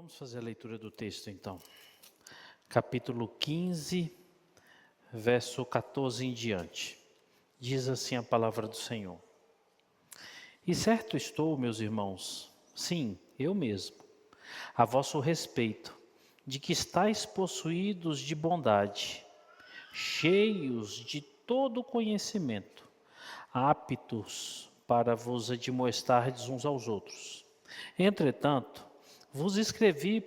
Vamos fazer a leitura do texto então. Capítulo 15, verso 14 em diante. Diz assim a palavra do Senhor. E certo estou, meus irmãos, sim, eu mesmo, a vosso respeito, de que estáis possuídos de bondade, cheios de todo conhecimento, aptos para vos admoestardes uns aos outros. Entretanto, vos escrevi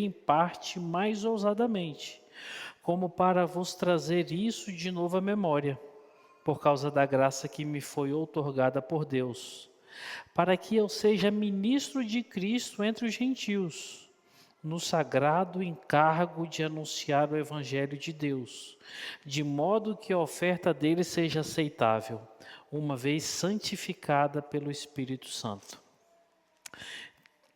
em parte mais ousadamente, como para vos trazer isso de novo à memória, por causa da graça que me foi outorgada por Deus, para que eu seja ministro de Cristo entre os gentios, no sagrado encargo de anunciar o Evangelho de Deus, de modo que a oferta dele seja aceitável, uma vez santificada pelo Espírito Santo.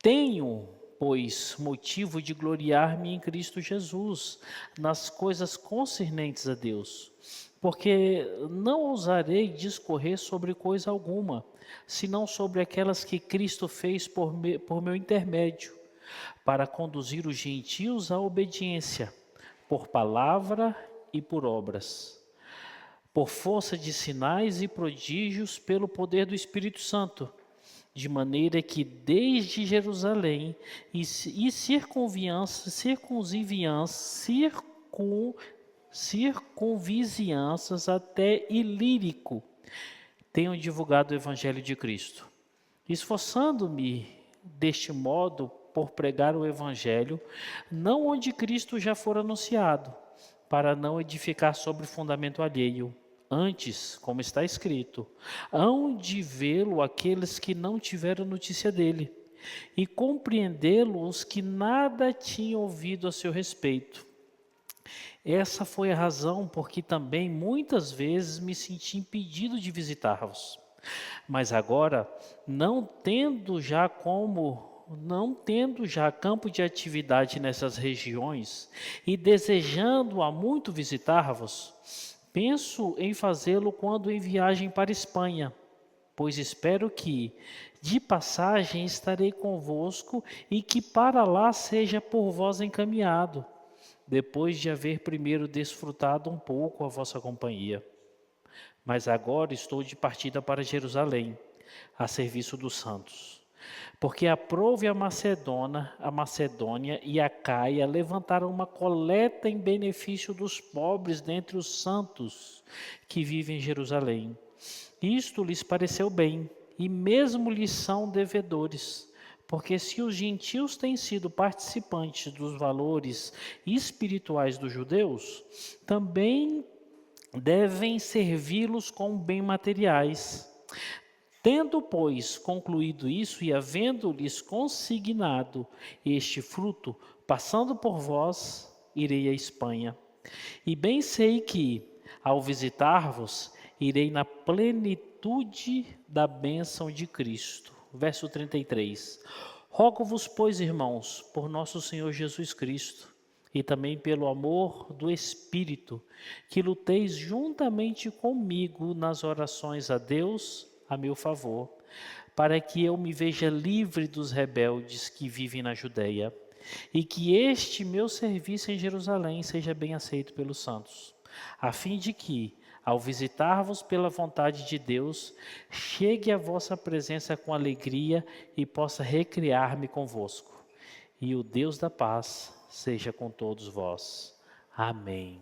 Tenho, pois, motivo de gloriar-me em Cristo Jesus, nas coisas concernentes a Deus, porque não ousarei discorrer sobre coisa alguma, senão sobre aquelas que Cristo fez por meu intermédio, para conduzir os gentios à obediência, por palavra e por obras, por força de sinais e prodígios, pelo poder do Espírito Santo, de maneira que desde Jerusalém e circunvizinhanças até Ilírico, tenho divulgado o Evangelho de Cristo, esforçando-me deste modo por pregar o Evangelho, não onde Cristo já for anunciado, para não edificar sobre fundamento alheio. Antes, como está escrito, hão de vê-lo aqueles que não tiveram notícia dele, e compreendê-lo os que nada tinham ouvido a seu respeito. Essa foi a razão por que também muitas vezes me senti impedido de visitar-vos. Mas agora, não tendo já campo de atividade nessas regiões e desejando há muito visitar-vos, penso em fazê-lo quando em viagem para Espanha, pois espero que, de passagem, estarei convosco e que para lá seja por vós encaminhado, depois de haver primeiro desfrutado um pouco a vossa companhia. Mas agora estou de partida para Jerusalém, a serviço dos santos, porque aprove a Macedônia e a Caia levantaram uma coleta em benefício dos pobres dentre os santos que vivem em Jerusalém. Isto lhes pareceu bem, e mesmo lhes são devedores, porque se os gentios têm sido participantes dos valores espirituais dos judeus, também devem servi-los com bem materiais. Tendo, pois, concluído isso e havendo-lhes consignado este fruto, passando por vós, irei à Espanha. E bem sei que, ao visitar-vos, irei na plenitude da bênção de Cristo. Verso 33. Rogo-vos, pois, irmãos, por nosso Senhor Jesus Cristo, e também pelo amor do Espírito, que luteis juntamente comigo nas orações a Deus, a meu favor, para que eu me veja livre dos rebeldes que vivem na Judeia, e que este meu serviço em Jerusalém seja bem aceito pelos santos, a fim de que, ao visitar-vos pela vontade de Deus, chegue à vossa presença com alegria e possa recriar-me convosco. E o Deus da paz seja com todos vós. Amém.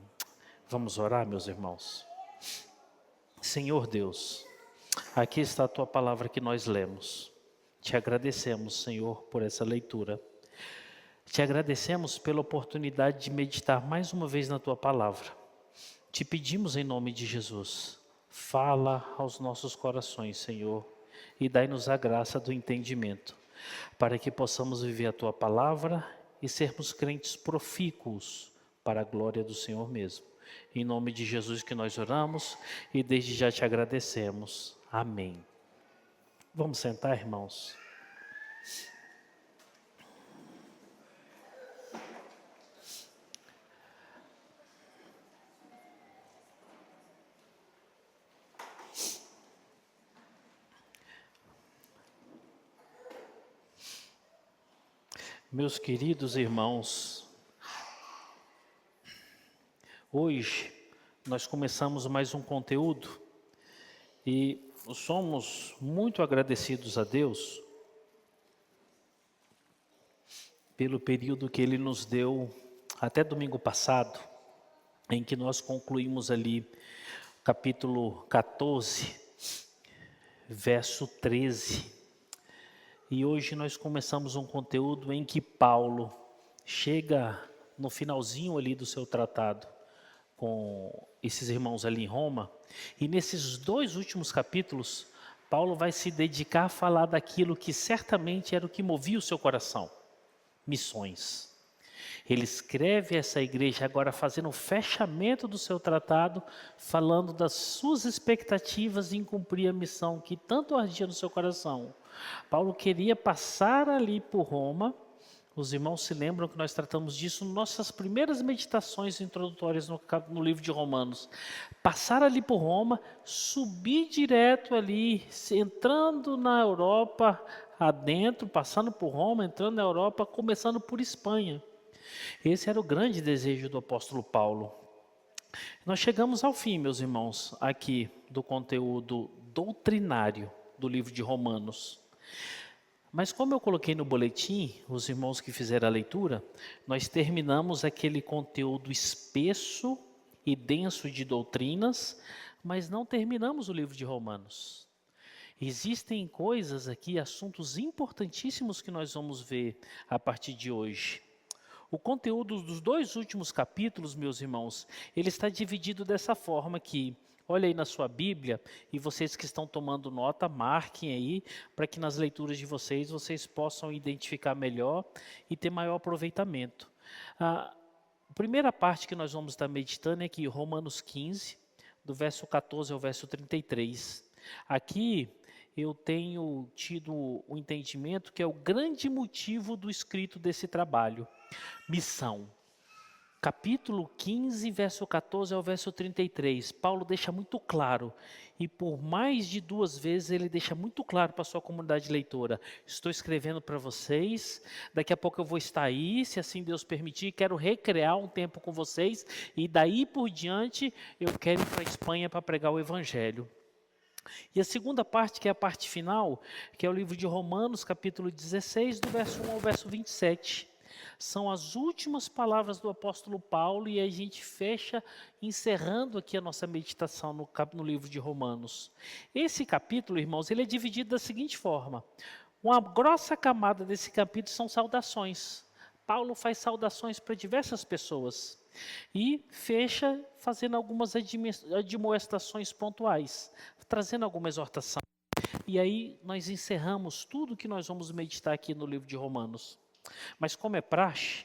Vamos orar, meus irmãos. Senhor Deus, aqui está a tua palavra que nós lemos. Te agradecemos, Senhor, por essa leitura. Te agradecemos pela oportunidade de meditar mais uma vez na tua palavra. Te pedimos em nome de Jesus, fala aos nossos corações, Senhor, e dai-nos a graça do entendimento, para que possamos viver a tua palavra e sermos crentes profícuos para a glória do Senhor mesmo. Em nome de Jesus que nós oramos e desde já te agradecemos. Amém. Vamos sentar, irmãos. Meus queridos irmãos, hoje nós começamos mais um conteúdo e somos muito agradecidos a Deus pelo período que Ele nos deu até domingo passado, em que nós concluímos ali capítulo 14, verso 13. E hoje nós começamos um conteúdo em que Paulo chega no finalzinho ali do seu tratado com esses irmãos ali em Roma. E nesses 2 últimos capítulos, Paulo vai se dedicar a falar daquilo que certamente era o que movia o seu coração: missões. Ele escreve essa igreja agora fazendo o fechamento do seu tratado, falando das suas expectativas em cumprir a missão que tanto ardia no seu coração. Paulo queria passar ali por Roma. Os irmãos se lembram que nós tratamos disso nas nossas primeiras meditações introdutórias no livro de Romanos. Passar ali por Roma, subir direto ali, entrando na Europa adentro, passando por Roma, entrando na Europa, começando por Espanha. Esse era o grande desejo do apóstolo Paulo. Nós chegamos ao fim, meus irmãos, aqui do conteúdo doutrinário do livro de Romanos. Mas como eu coloquei no boletim, os irmãos que fizeram a leitura, nós terminamos aquele conteúdo espesso e denso de doutrinas, mas não terminamos o livro de Romanos. Existem coisas aqui, assuntos importantíssimos que nós vamos ver a partir de hoje. O conteúdo dos 2 últimos capítulos, meus irmãos, ele está dividido dessa forma aqui. Olha aí na sua Bíblia, e vocês que estão tomando nota, marquem aí, para que nas leituras de vocês possam identificar melhor e ter maior aproveitamento. A primeira parte que nós vamos estar meditando é aqui, Romanos 15, do verso 14 ao verso 33. Aqui eu tenho tido o entendimento que é o grande motivo do escrito desse trabalho: missão. Capítulo 15, verso 14 ao verso 33, Paulo deixa muito claro, e por mais de 2 vezes ele deixa muito claro para a sua comunidade leitora: estou escrevendo para vocês, daqui a pouco eu vou estar aí, se assim Deus permitir, quero recrear um tempo com vocês, e daí por diante eu quero ir para a Espanha para pregar o Evangelho. E a segunda parte, que é a parte final, que é o livro de Romanos, capítulo 16, do verso 1 ao verso 27. São as últimas palavras do apóstolo Paulo e a gente fecha encerrando aqui a nossa meditação no livro de Romanos. Esse capítulo, irmãos, ele é dividido da seguinte forma: uma grossa camada desse capítulo são saudações. Paulo faz saudações para diversas pessoas e fecha fazendo algumas admoestações pontuais, trazendo alguma exortação. E aí nós encerramos tudo que nós vamos meditar aqui no livro de Romanos. Mas como é praxe,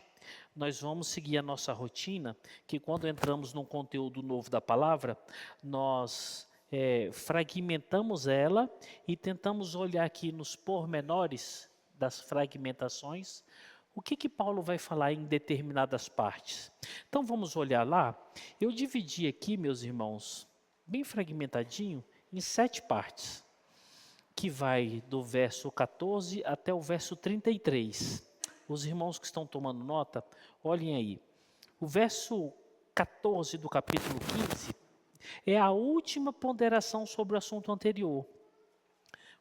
nós vamos seguir a nossa rotina, que quando entramos num conteúdo novo da palavra, nós fragmentamos ela e tentamos olhar aqui nos pormenores das fragmentações, o que Paulo vai falar em determinadas partes. Então vamos olhar lá. Eu dividi aqui, meus irmãos, bem fragmentadinho, em 7 partes, que vai do verso 14 até o verso 33. Os irmãos que estão tomando nota, olhem aí. O verso 14 do capítulo 15 é a última ponderação sobre o assunto anterior.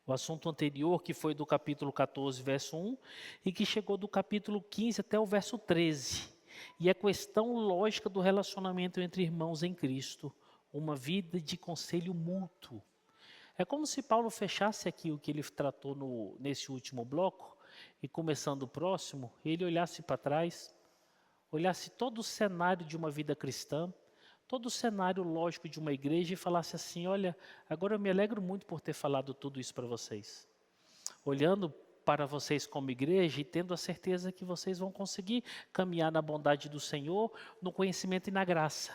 O assunto anterior que foi do capítulo 14, verso 1, e que chegou do capítulo 15 até o verso 13. E a questão lógica do relacionamento entre irmãos em Cristo, uma vida de conselho mútuo. É como se Paulo fechasse aqui o que ele tratou nesse último bloco, e começando o próximo, ele olhasse para trás, olhasse todo o cenário de uma vida cristã, todo o cenário lógico de uma igreja e falasse assim: olha, agora eu me alegro muito por ter falado tudo isso para vocês. Olhando para vocês como igreja e tendo a certeza que vocês vão conseguir caminhar na bondade do Senhor, no conhecimento e na graça.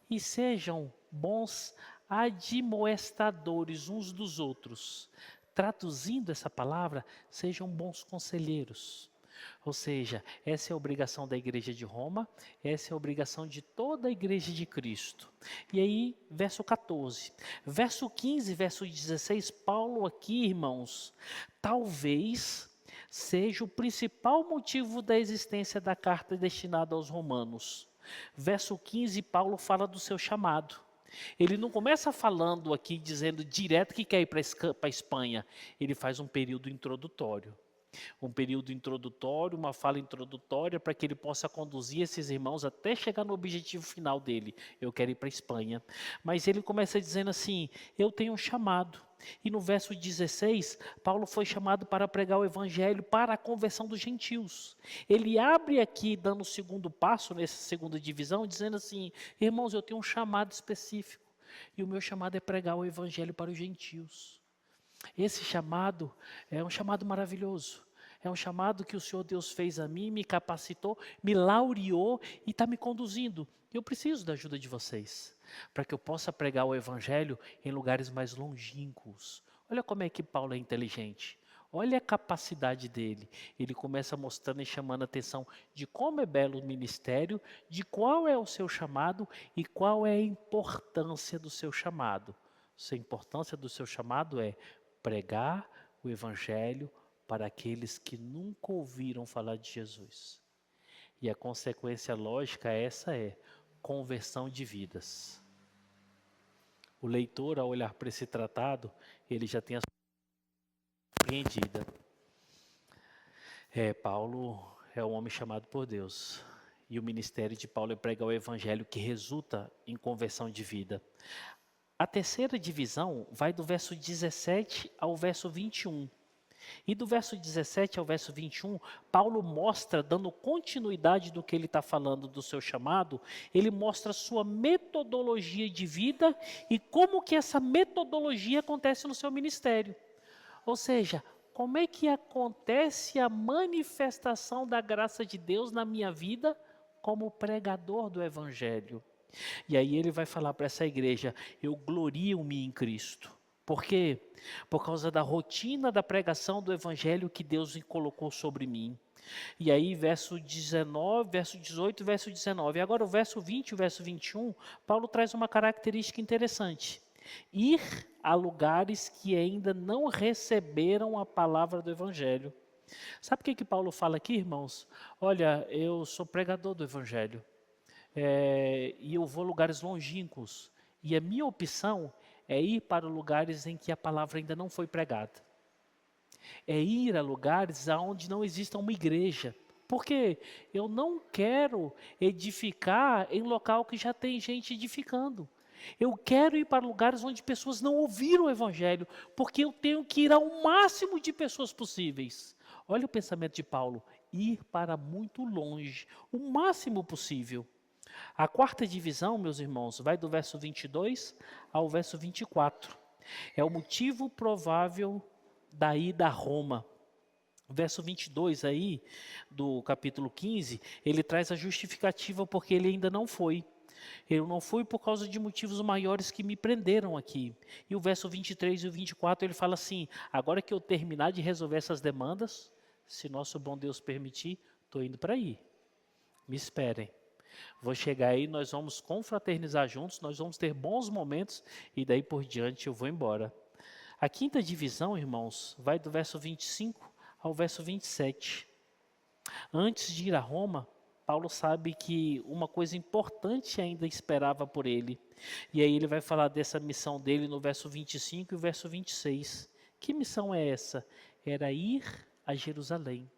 E sejam bons admoestadores uns dos outros. Traduzindo essa palavra, sejam bons conselheiros. Ou seja, essa é a obrigação da igreja de Roma, essa é a obrigação de toda a igreja de Cristo. E aí, verso 14. Verso 15, verso 16, Paulo aqui, irmãos, talvez seja o principal motivo da existência da carta destinada aos romanos. Verso 15, Paulo fala do seu chamado. Ele não começa falando aqui, dizendo direto que quer ir para a Espanha. Ele faz um período introdutório. Um período introdutório, uma fala introdutória, para que ele possa conduzir esses irmãos até chegar no objetivo final dele. Eu quero ir para a Espanha. Mas ele começa dizendo assim, eu tenho um chamado. E no verso 16, Paulo foi chamado para pregar o evangelho para a conversão dos gentios. Ele abre aqui, dando o segundo passo, nessa segunda divisão, dizendo assim, irmãos, eu tenho um chamado específico. E o meu chamado é pregar o evangelho para os gentios. Esse chamado é um chamado maravilhoso. É um chamado que o Senhor Deus fez a mim, me capacitou, me laureou e está me conduzindo. Eu preciso da ajuda de vocês, para que eu possa pregar o Evangelho em lugares mais longínquos. Olha como é que Paulo é inteligente. Olha a capacidade dele. Ele começa mostrando e chamando a atenção de como é belo o ministério, de qual é o seu chamado e qual é a importância do seu chamado. A importância do seu chamado é pregar o Evangelho para aqueles que nunca ouviram falar de Jesus. E a consequência lógica essa é conversão de vidas. O leitor, ao olhar para esse tratado, ele já tem a compreendida. Paulo é um homem chamado por Deus. E o ministério de Paulo é pregar o Evangelho que resulta em conversão de vida. A terceira divisão vai do verso 17 ao verso 21. E do verso 17 ao verso 21, Paulo mostra, dando continuidade do que ele está falando do seu chamado, ele mostra sua metodologia de vida e como que essa metodologia acontece no seu ministério. Ou seja, como é que acontece a manifestação da graça de Deus na minha vida como pregador do Evangelho. E aí ele vai falar para essa igreja, eu glorio-me em Cristo. Por quê? Por causa da rotina da pregação do evangelho que Deus colocou sobre mim. E aí verso 19, verso 18, verso 19. Agora o verso 20 e o verso 21, Paulo traz uma característica interessante. Ir a lugares que ainda não receberam a palavra do evangelho. Sabe o que Paulo fala aqui, irmãos? Olha, eu sou pregador do evangelho. E eu vou a lugares longínquos. E a minha opção é ir para lugares em que a palavra ainda não foi pregada. É ir a lugares onde não exista uma igreja. Porque eu não quero edificar em local que já tem gente edificando. Eu quero ir para lugares onde pessoas não ouviram o evangelho, porque eu tenho que ir ao máximo de pessoas possíveis. Olha o pensamento de Paulo, ir para muito longe, o máximo possível. A quarta divisão, meus irmãos, vai do verso 22 ao verso 24. É o motivo provável da ida a Roma. O verso 22 aí, do capítulo 15, ele traz a justificativa porque ele ainda não foi. Eu não fui por causa de motivos maiores que me prenderam aqui. E o verso 23 e o 24, ele fala assim, agora que eu terminar de resolver essas demandas, se nosso bom Deus permitir, estou indo para aí. Me esperem. Vou chegar aí, nós vamos confraternizar juntos, nós vamos ter bons momentos e daí por diante eu vou embora. A quinta divisão, irmãos, vai do verso 25 ao verso 27. Antes de ir a Roma, Paulo sabe que uma coisa importante ainda esperava por ele. E aí ele vai falar dessa missão dele no verso 25 e o verso 26. Que missão é essa? Era ir a Jerusalém.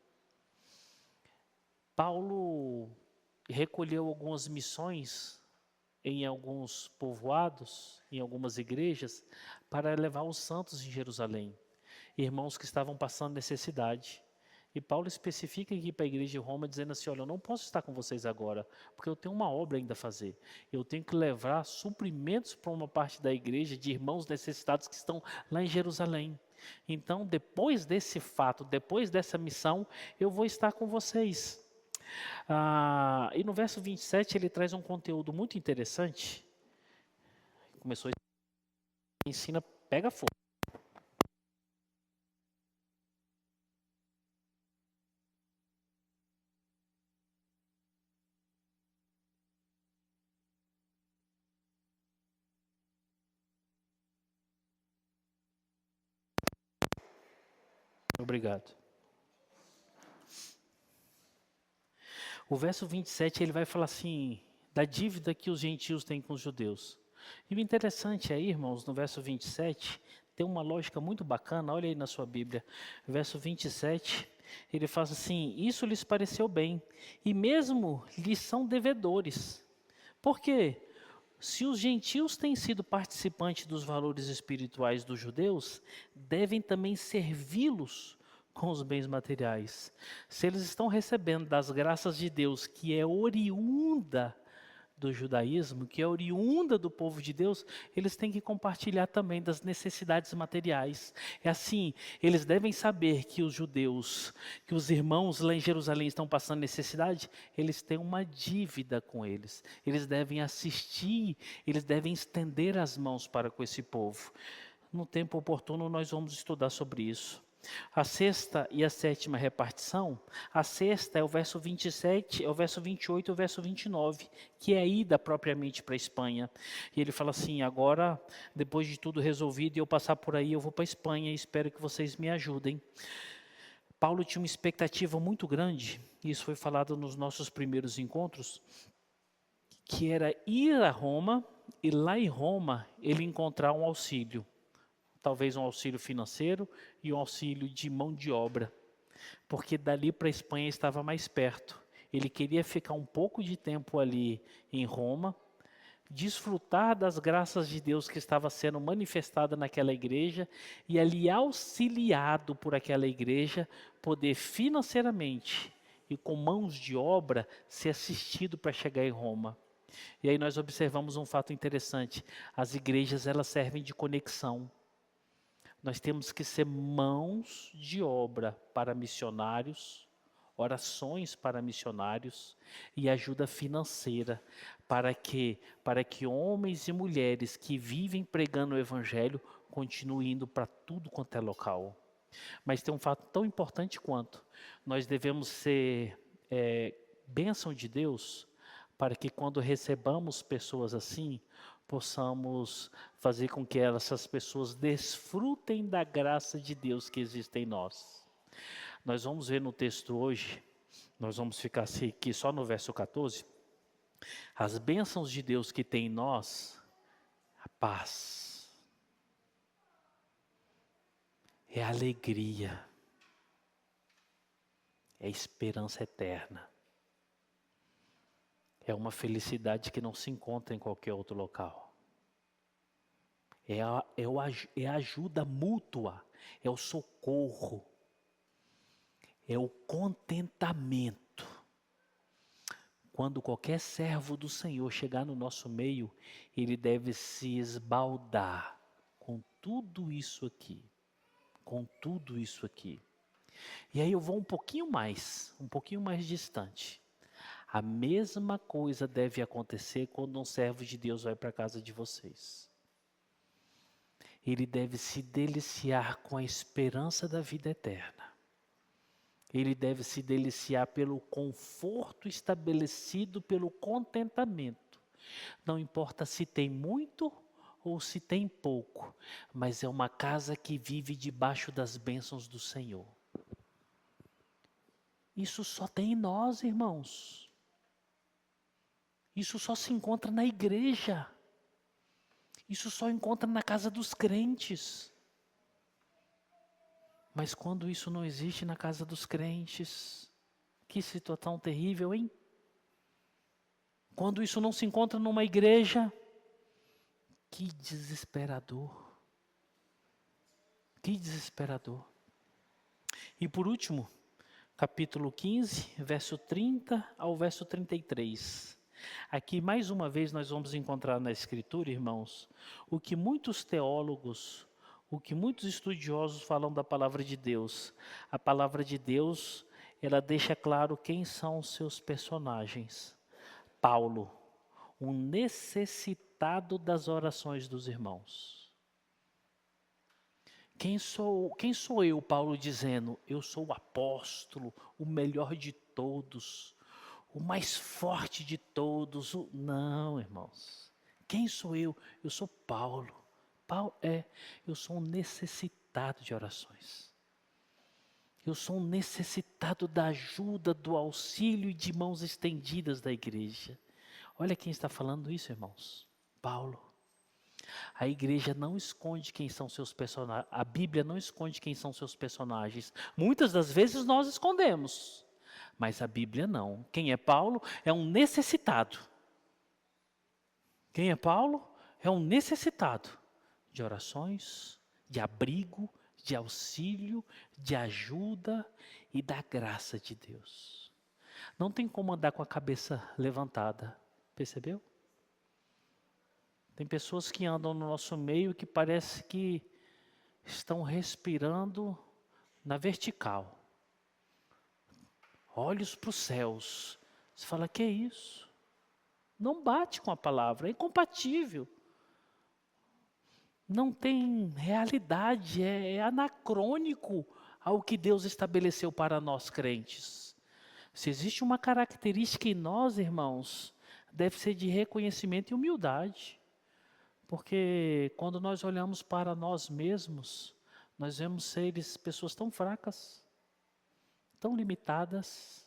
Paulo recolheu algumas missões em alguns povoados, em algumas igrejas, para levar os santos em Jerusalém. Irmãos que estavam passando necessidade. E Paulo especifica aqui para a igreja de Roma, dizendo assim, olha, eu não posso estar com vocês agora, porque eu tenho uma obra ainda a fazer. Eu tenho que levar suprimentos para uma parte da igreja de irmãos necessitados que estão lá em Jerusalém. Então, depois desse fato, depois dessa missão, eu vou estar com vocês. E no verso 27 ele traz um conteúdo muito interessante. Começou a ensina, pega fogo. Obrigado. O verso 27 ele vai falar assim, da dívida que os gentios têm com os judeus. E o interessante aí, irmãos, no verso 27, tem uma lógica muito bacana, olha aí na sua Bíblia. Verso 27, ele fala assim, isso lhes pareceu bem, e mesmo lhes são devedores. Por quê? Se os gentios têm sido participantes dos valores espirituais dos judeus, devem também servi-los com os bens materiais. Se eles estão recebendo das graças de Deus, que é oriunda do judaísmo, que é oriunda do povo de Deus, eles têm que compartilhar também das necessidades materiais. É assim, eles devem saber que os judeus, que os irmãos lá em Jerusalém estão passando necessidade, eles têm uma dívida com eles. Eles devem assistir, eles devem estender as mãos para com esse povo. No tempo oportuno nós vamos estudar sobre isso. A sexta e a sétima repartição, a sexta é o verso 27, é o verso 28 e o verso 29, que é a ida propriamente para a Espanha. E ele fala assim, agora, depois de tudo resolvido e eu passar por aí, eu vou para a Espanha e espero que vocês me ajudem. Paulo tinha uma expectativa muito grande, e isso foi falado nos nossos primeiros encontros, que era ir a Roma e lá em Roma ele encontrar um auxílio. Talvez um auxílio financeiro e um auxílio de mão de obra, porque dali para a Espanha estava mais perto. Ele queria ficar um pouco de tempo ali em Roma, desfrutar das graças de Deus que estava sendo manifestada naquela igreja e ali auxiliado por aquela igreja, poder financeiramente e com mãos de obra ser assistido para chegar em Roma. E aí nós observamos um fato interessante, as igrejas elas servem de conexão. Nós temos que ser mãos de obra para missionários, orações para missionários e ajuda financeira para que homens e mulheres que vivem pregando o evangelho continuem indo para tudo quanto é local. Mas tem um fato tão importante quanto, nós devemos ser bênção de Deus para que quando recebamos pessoas assim, possamos fazer com que essas pessoas desfrutem da graça de Deus que existe em nós. Nós vamos ver no texto hoje, nós vamos ficar aqui só no verso 14, as bênçãos de Deus que tem em nós, a paz, é a alegria, é a esperança eterna, é uma felicidade que não se encontra em qualquer outro local. É a ajuda mútua, é o socorro, é o contentamento. Quando qualquer servo do Senhor chegar no nosso meio, ele deve se esbaldar com tudo isso aqui, com tudo isso aqui. E aí eu vou um pouquinho mais distante. A mesma coisa deve acontecer quando um servo de Deus vai para a casa de vocês. Ele deve se deliciar com a esperança da vida eterna. Ele deve se deliciar pelo conforto estabelecido pelo contentamento. Não importa se tem muito ou se tem pouco, mas é uma casa que vive debaixo das bênçãos do Senhor. Isso só tem em nós, irmãos. Isso só se encontra na igreja. Isso só encontra na casa dos crentes. Mas quando isso não existe na casa dos crentes, que situação terrível, hein? Quando isso não se encontra numa igreja, que desesperador. Que desesperador. E por último, capítulo 15, verso 30 ao verso 33. Aqui mais uma vez nós vamos encontrar na Escritura, irmãos, o que muitos teólogos, o que muitos estudiosos falam da palavra de Deus. A palavra de Deus, ela deixa claro quem são os seus personagens. Paulo, um necessitado das orações dos irmãos. Quem sou eu, Paulo dizendo, eu sou o apóstolo, o melhor de todos, o mais forte de todos? Não, irmãos. Quem sou eu? Eu sou Paulo. Eu sou um necessitado de orações. Eu sou um necessitado da ajuda, do auxílio e de mãos estendidas da igreja. Olha quem está falando isso, irmãos. Paulo. A igreja não esconde quem são seus personagens. A Bíblia não esconde quem são seus personagens. Muitas das vezes nós escondemos. Mas a Bíblia não. Quem é Paulo é um necessitado. Quem é Paulo é um necessitado de orações, de abrigo, de auxílio, de ajuda e da graça de Deus. Não tem como andar com a cabeça levantada, percebeu? Tem pessoas que andam no nosso meio que parece que estão respirando na vertical. Olhos para os céus. Você fala, que é isso? Não bate com a palavra, é incompatível. Não tem realidade, é anacrônico ao que Deus estabeleceu para nós crentes. Se existe uma característica em nós, irmãos, deve ser de reconhecimento e humildade. Porque quando nós olhamos para nós mesmos, nós vemos seres, pessoas tão fracas, tão limitadas,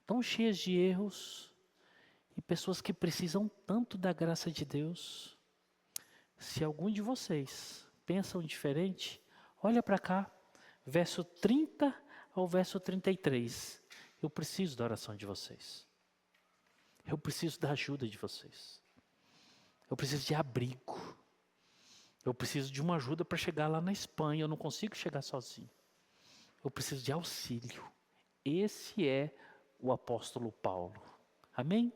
tão cheias de erros, e pessoas que precisam tanto da graça de Deus. Se algum de vocês pensam diferente, olha para cá, verso 30 ao verso 33. Eu preciso da oração de vocês. Eu preciso da ajuda de vocês. Eu preciso de abrigo. Eu preciso de uma ajuda para chegar lá na Espanha. Eu não consigo chegar sozinho. Eu preciso de auxílio. Esse é o apóstolo Paulo. Amém?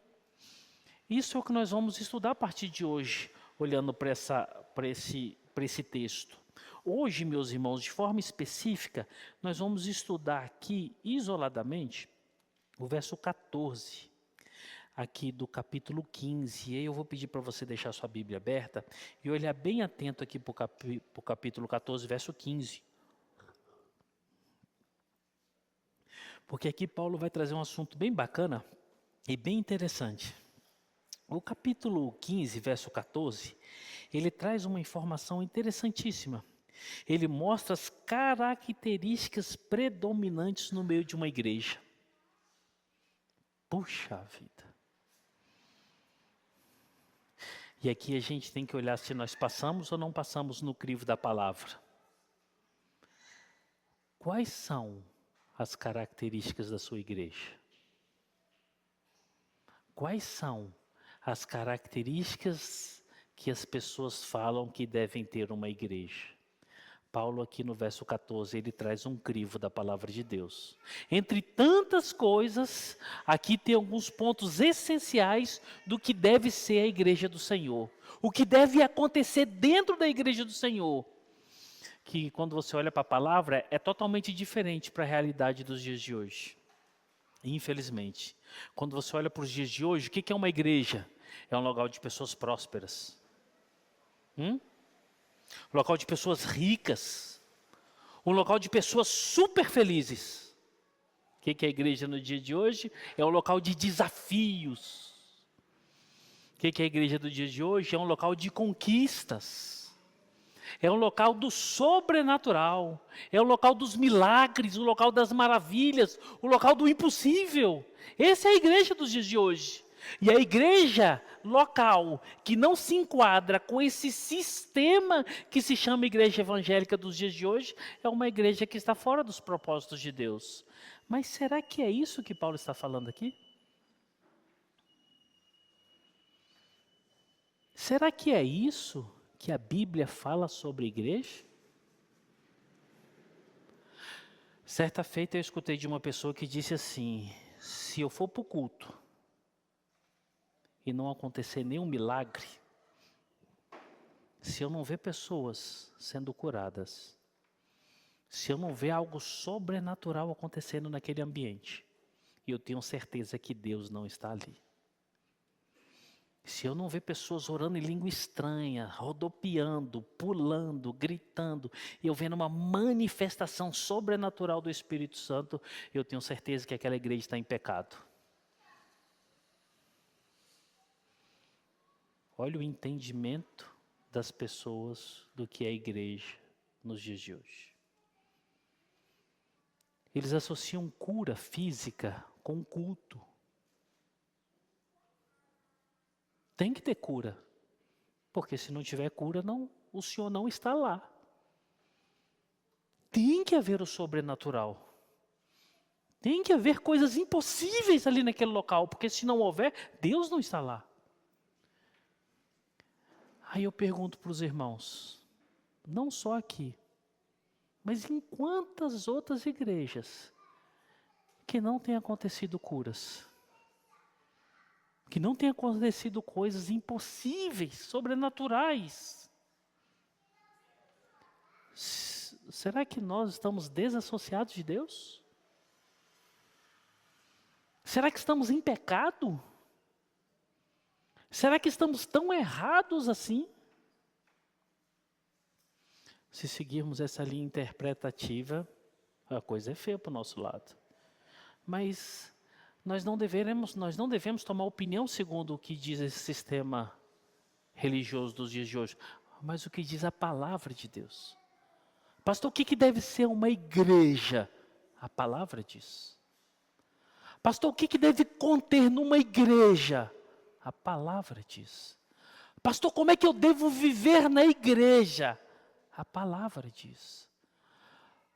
Isso é o que nós vamos estudar a partir de hoje, olhando para esse texto. Hoje, meus irmãos, de forma específica, nós vamos estudar aqui, isoladamente, o verso 14, aqui do capítulo 15. E aí eu vou pedir para você deixar sua Bíblia aberta e olhar bem atento aqui para o capítulo 14, verso 15. Porque aqui Paulo vai trazer um assunto bem bacana e bem interessante. O capítulo 15, verso 14, ele traz uma informação interessantíssima. Ele mostra as características predominantes no meio de uma igreja. Puxa vida! E aqui a gente tem que olhar se nós passamos ou não passamos no crivo da palavra. Quais são as características da sua igreja? Quais são as características que as pessoas falam que devem ter uma igreja? Paulo aqui no verso 14, ele traz um crivo da palavra de Deus. Entre tantas coisas, aqui tem alguns pontos essenciais do que deve ser a igreja do Senhor. O que deve acontecer dentro da igreja do Senhor. Que quando você olha para a palavra, é totalmente diferente para a realidade dos dias de hoje. Infelizmente. Quando você olha para os dias de hoje, o que é uma igreja? É um local de pessoas prósperas. Um local de pessoas ricas. Um local de pessoas super felizes. O que é a igreja no dia de hoje? É um local de desafios. O que é a igreja do dia de hoje? É um local de conquistas. É um local do sobrenatural. É o local dos milagres, o local das maravilhas, o local do impossível. Essa é a igreja dos dias de hoje. E a igreja local que não se enquadra com esse sistema que se chama igreja evangélica dos dias de hoje, é uma igreja que está fora dos propósitos de Deus. Mas será que é isso que Paulo está falando aqui? Será que é isso que a Bíblia fala sobre a igreja? Certa feita eu escutei de uma pessoa que disse assim: se eu for para o culto e não acontecer nenhum milagre, se eu não ver pessoas sendo curadas, se eu não ver algo sobrenatural acontecendo naquele ambiente, eu tenho certeza que Deus não está ali. Se eu não ver pessoas orando em língua estranha, rodopiando, pulando, gritando, e eu vendo uma manifestação sobrenatural do Espírito Santo, eu tenho certeza que aquela igreja está em pecado. Olha o entendimento das pessoas do que é a igreja nos dias de hoje. Eles associam cura física com culto. Tem que ter cura, porque se não tiver cura, o Senhor não está lá. Tem que haver o sobrenatural. Tem que haver coisas impossíveis ali naquele local, porque se não houver, Deus não está lá. Aí eu pergunto para os irmãos, não só aqui, mas em quantas outras igrejas que não tem acontecido curas? Que não tem acontecido coisas impossíveis, sobrenaturais? Será que nós estamos desassociados de Deus? Será que estamos em pecado? Será que estamos tão errados assim? Se seguirmos essa linha interpretativa, a coisa é feia para o nosso lado. Mas nós não devemos tomar opinião segundo o que diz esse sistema religioso dos dias de hoje, mas o que diz a palavra de Deus. Pastor, o que deve ser uma igreja? A palavra diz. Pastor, o que deve conter numa igreja? A palavra diz. Pastor, como é que eu devo viver na igreja? A palavra diz.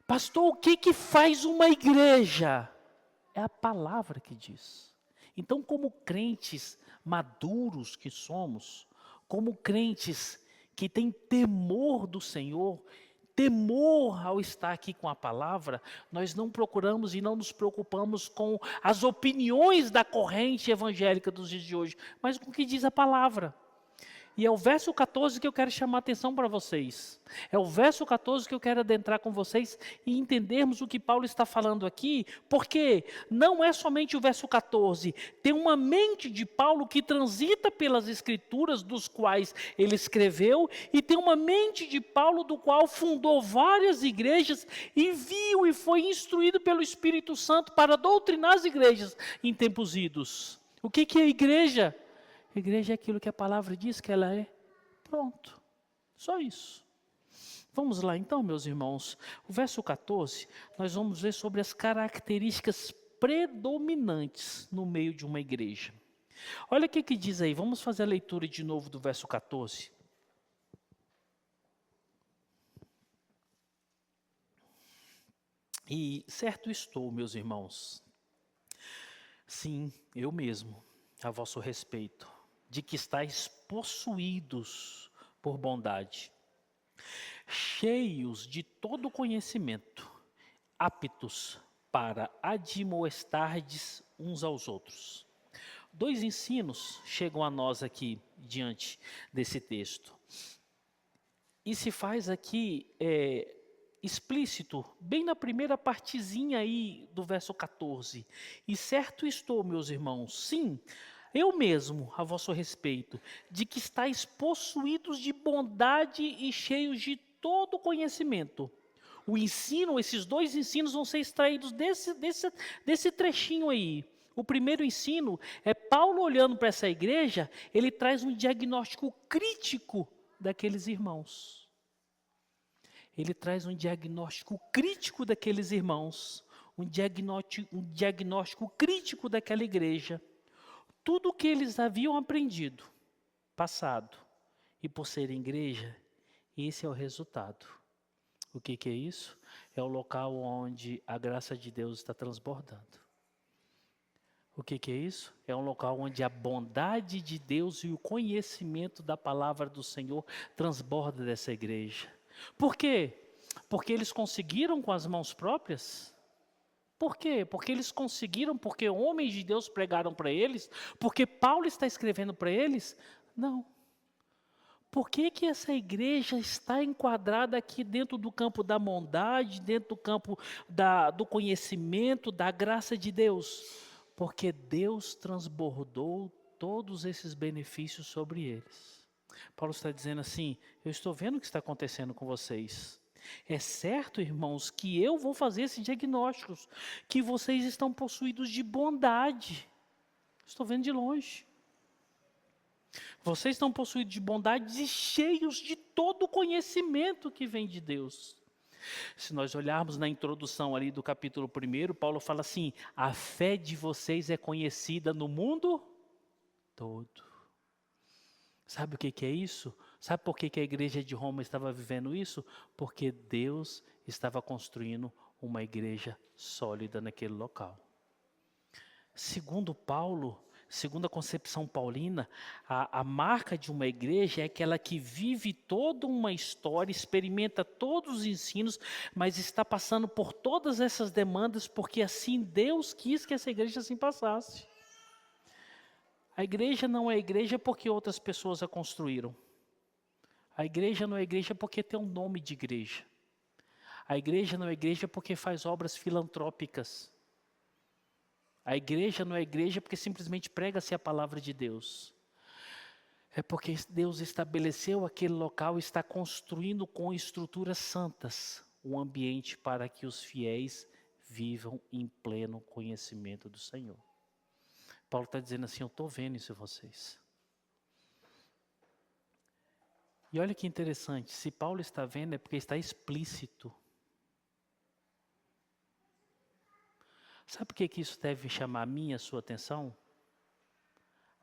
Pastor, o que faz uma igreja? É a palavra que diz. Então, como crentes maduros que somos, como crentes que têm temor do Senhor, temor ao estar aqui com a palavra, nós não procuramos e não nos preocupamos com as opiniões da corrente evangélica dos dias de hoje, mas com o que diz a palavra. E é o verso 14 que eu quero chamar a atenção para vocês. É o verso 14 que eu quero adentrar com vocês e entendermos o que Paulo está falando aqui, porque não é somente o verso 14. Tem uma mente de Paulo que transita pelas escrituras dos quais ele escreveu, e tem uma mente de Paulo do qual fundou várias igrejas e viu e foi instruído pelo Espírito Santo para doutrinar as igrejas em tempos idos. O que é a igreja? A igreja é aquilo que a palavra diz que ela é. Pronto. Só isso. Vamos lá então, meus irmãos. O verso 14, nós vamos ver sobre as características predominantes no meio de uma igreja. Olha o que diz aí. Vamos fazer a leitura de novo do verso 14. E certo estou, meus irmãos. Sim, eu mesmo, a vosso respeito, de que estáis possuídos por bondade, cheios de todo conhecimento, aptos para admoestardes uns aos outros. Dois ensinos chegam a nós aqui diante desse texto. E se faz aqui explícito, bem na primeira partezinha aí do verso 14. E certo estou, meus irmãos, sim, eu mesmo, a vosso respeito, de que estáis possuídos de bondade e cheios de todo conhecimento. O ensino, esses dois ensinos vão ser extraídos desse trechinho aí. O primeiro ensino é Paulo olhando para essa igreja, ele traz um diagnóstico crítico daqueles irmãos. Ele traz um diagnóstico crítico daqueles irmãos, um diagnóstico crítico daquela igreja. Tudo o que eles haviam aprendido, passado, e por serem igreja, esse é o resultado. O que é isso? É o local onde a graça de Deus está transbordando. O que é isso? É um local onde a bondade de Deus e o conhecimento da palavra do Senhor transborda dessa igreja. Por quê? Porque eles conseguiram com as mãos próprias? Por quê? Porque eles conseguiram, porque homens de Deus pregaram para eles, porque Paulo está escrevendo para eles? Não. Por que essa igreja está enquadrada aqui dentro do campo da bondade, dentro do campo do conhecimento, da graça de Deus? Porque Deus transbordou todos esses benefícios sobre eles. Paulo está dizendo assim, eu estou vendo o que está acontecendo com vocês. É certo, irmãos, que eu vou fazer esses diagnósticos, que vocês estão possuídos de bondade. Estou vendo de longe. Vocês estão possuídos de bondade e cheios de todo o conhecimento que vem de Deus. Se nós olharmos na introdução ali do capítulo 1, Paulo fala assim: a fé de vocês é conhecida no mundo todo. Sabe o que é isso? Sabe por que a igreja de Roma estava vivendo isso? Porque Deus estava construindo uma igreja sólida naquele local. Segundo Paulo, segundo a concepção paulina, a marca de uma igreja é aquela que vive toda uma história, experimenta todos os ensinos, mas está passando por todas essas demandas, porque assim Deus quis que essa igreja assim passasse. A igreja não é igreja porque outras pessoas a construíram. A igreja não é igreja porque tem um nome de igreja. A igreja não é igreja porque faz obras filantrópicas. A igreja não é igreja porque simplesmente prega-se a palavra de Deus. É porque Deus estabeleceu aquele local e está construindo com estruturas santas um ambiente para que os fiéis vivam em pleno conhecimento do Senhor. Paulo está dizendo assim: eu estou vendo isso em vocês. E olha que interessante, se Paulo está vendo é porque está explícito. Sabe por que isso deve chamar a minha e a sua atenção?